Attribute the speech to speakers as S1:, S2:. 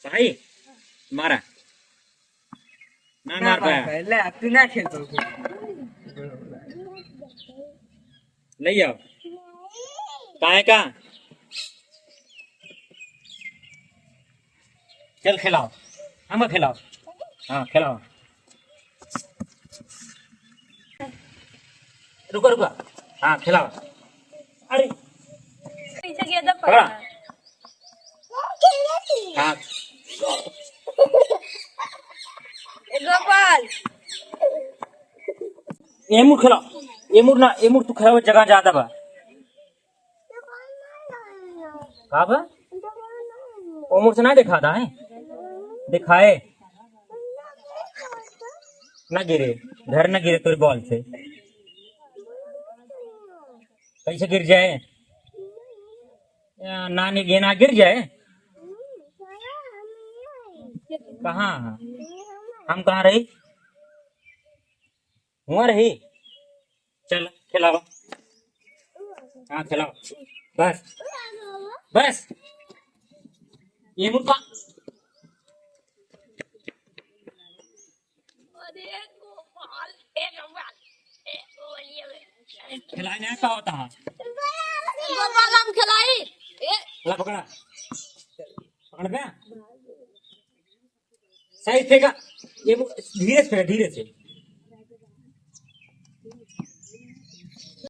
S1: भाई मारा ना मार पाया।
S2: ले तू ना खेलतो
S1: ले जाओ काहे का। चल खिलाओ हम खिलाओ। हाँ खिलाओ। रुको रुको। हाँ खिलाओ। अरे
S3: पीछे गया था
S1: पकड़ा। हाँ
S3: गोपाल
S1: एमुर खिलाओ। एमुर ना एमुर तू खिलाओ जगह ज्यादा बा का बा। ओमुर से ना दिखा था है दिखाए ना गिरे घर ना गिरे तेरे बॉल से कैसे गिर जाए नानी गेना गिर जाए। कहाँ हम कहाँ रही हुआ रही। चल खिलाओ। हाँ खिलाओ बस बस ये मुर्गा
S3: अरे गोपाल एक नंबर
S1: खिलाने का होता है।
S3: गोपाल हम खिलाई
S1: ला पकड़ा पकड़ गया सही फेंका। ये धीरे से फेंका धीरे से।